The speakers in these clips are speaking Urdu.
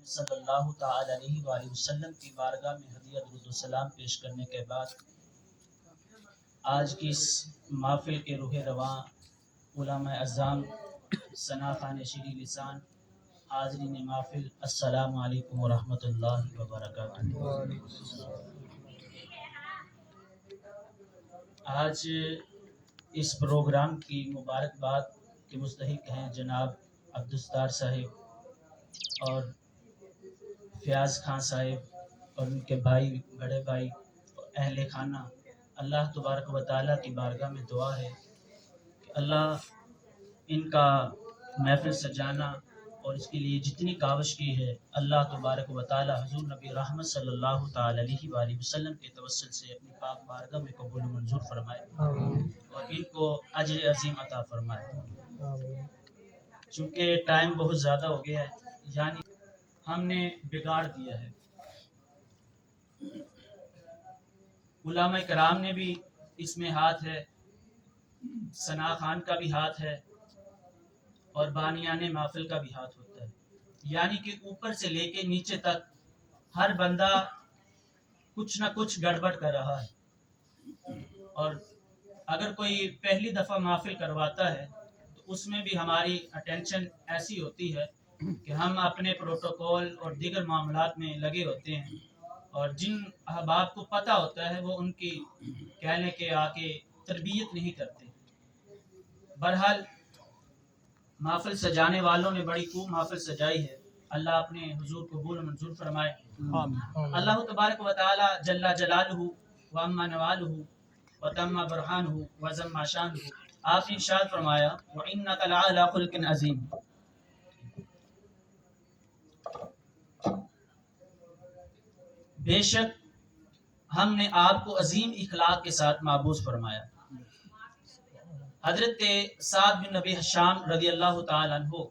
صلی اللہ تعالی علیہ وآلہ وسلم کی بارگاہ میں ہدیہ درود و سلام پیش کرنے کے بعد آج کی اس محفل کے روح رواں علماء اعظام ثنا خوان شیریں لسان حاضرین محفل السلام علیکم ورحمۃ اللہ وبرکاتہ۔ آج اس پروگرام کی مبارکباد کے مستحق ہیں جناب عبدالستار صاحب اور فیاض خان صاحب اور ان کے بھائی، بڑے بھائی اور اہل خانہ۔ اللہ تبارک و تعالیٰ کی بارگاہ میں دعا ہے کہ اللہ ان کا محفل سجانا اور اس کے لیے جتنی کاوش کی ہے اللہ تبارک و تعالیٰ حضور نبی رحمت صلی اللہ تعالی علیہ وآلہ وسلم کے توسل سے اپنی پاک بارگاہ میں قبول و منظور فرمائے اور ان کو اجر عظیم عطا فرمائے۔ چونکہ ٹائم بہت زیادہ ہو گیا ہے، یعنی ہم نے بگاڑ دیا ہے۔ علماء کرام نے بھی اس میں ہاتھ ہے، ثنا خان کا بھی ہاتھ ہے اور بانیان محفل کا بھی ہاتھ ہوتا ہے، یعنی کہ اوپر سے لے کے نیچے تک ہر بندہ کچھ نہ کچھ گڑبڑ کر رہا ہے۔ اور اگر کوئی پہلی دفعہ محفل کرواتا ہے تو اس میں بھی ہماری اٹینشن ایسی ہوتی ہے کہ ہم اپنے پروٹوکول اور دیگر معاملات میں لگے ہوتے ہیں، اور جن احباب کو پتہ ہوتا ہے وہ ان کی کہنے کے آگے تربیت نہیں کرتے۔ بہرحال محفل سجانے والوں نے بڑی خوب محفل سجائی ہے، اللہ اپنے حضور قبول منظور فرمائے۔ اللہ تبارک و تعالی جل جلالہ و عما نوالہ و تم برہانہ و ضم شانہ، آپ نے ارشاد فرمایا وَإِنَّكَ لَعَلَىٰ خُلُقٍ عَظِيمٍ۔ بے شک ہم نے آپ کو عظیم اخلاق کے ساتھ مابعوث فرمایا۔ حضرت سعد بن نبی حشام رضی اللہ تعالی عنہ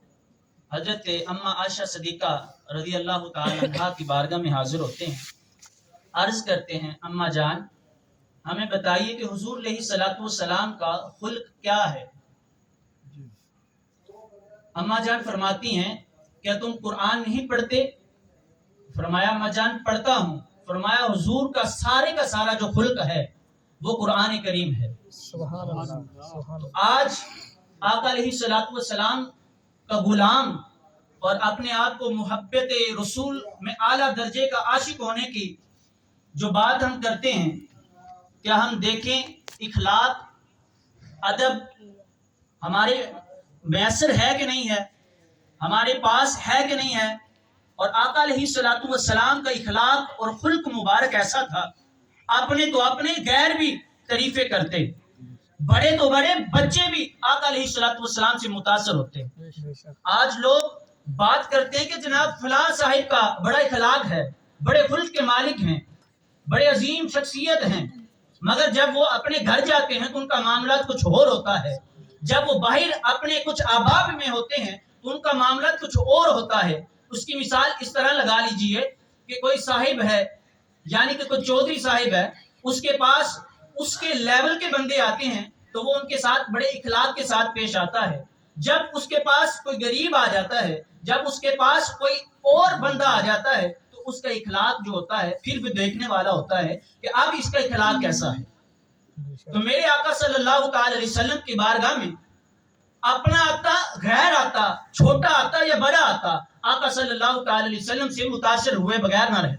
حضرت اما عائشہ صدیقہ رضی اللہ تعالی عنہ کی بارگاہ میں حاضر ہوتے ہیں، عرض کرتے ہیں اما جان ہمیں بتائیے کہ حضور علیہ الصلوۃ والسلام کا خلق کیا ہے؟ اما جان فرماتی ہیں کیا تم قرآن نہیں پڑھتے؟ فرمایا اما جان پڑھتا ہوں۔ فرمایا حضور کا سارا جو خلق ہے وہ قرآن کریم ہے۔ سبحان اللہ۔ تو آج آقا علیہ الصلوۃ والسلام کا غلام اور اپنے آپ کو محبت رسول میں اعلیٰ درجے کا عاشق ہونے کی جو بات ہم کرتے ہیں، کیا ہم دیکھیں اخلاق ادب ہمارے میسر ہے کہ نہیں ہے، ہمارے پاس ہے کہ نہیں ہے؟ اور آقا علیہ الصلوۃ والسلام کا اخلاق اور خلق مبارک ایسا تھا، اپنے تو اپنے غیر بھی تعریفیں کرتے، بڑے تو بڑے بچے بھی آقا علیہ الصلوۃ والسلام سے متاثر ہوتے۔ آج لوگ بات کرتے ہیں کہ جناب فلاں صاحب کا بڑا اخلاق ہے، بڑے خلق کے مالک ہیں، بڑے عظیم شخصیت ہیں، مگر جب وہ اپنے گھر جاتے ہیں تو ان کا معاملات کچھ اور ہوتا ہے، جب وہ باہر اپنے کچھ احباب میں ہوتے ہیں تو ان کا معاملات کچھ اور ہوتا ہے۔ اس کی مثال اس طرح لگا لیجئے کہ کوئی صاحب ہے، یعنی کہ کوئی چودھری صاحب ہے، اس کے پاس اس کے لیول کے بندے آتے ہیں تو وہ ان کے ساتھ بڑے اخلاق کے ساتھ پیش آتا ہے۔ جب اس کے پاس کوئی غریب آ جاتا ہے، جب اس کے پاس کوئی اور بندہ آ جاتا ہے تو اس کا اخلاق جو ہوتا ہے پھر بھی دیکھنے والا ہوتا ہے کہ اب اس کا اخلاق کیسا ہے۔ تو میرے آقا صلی اللہ تعالی علیہ وسلم کی بارگاہ میں اپنا آتا، غیر آتا، چھوٹا آتا یا بڑا آتا، آقا صلی اللہ تعالی علیہ وسلم سے متاثر ہوئے بغیر نہ رہے۔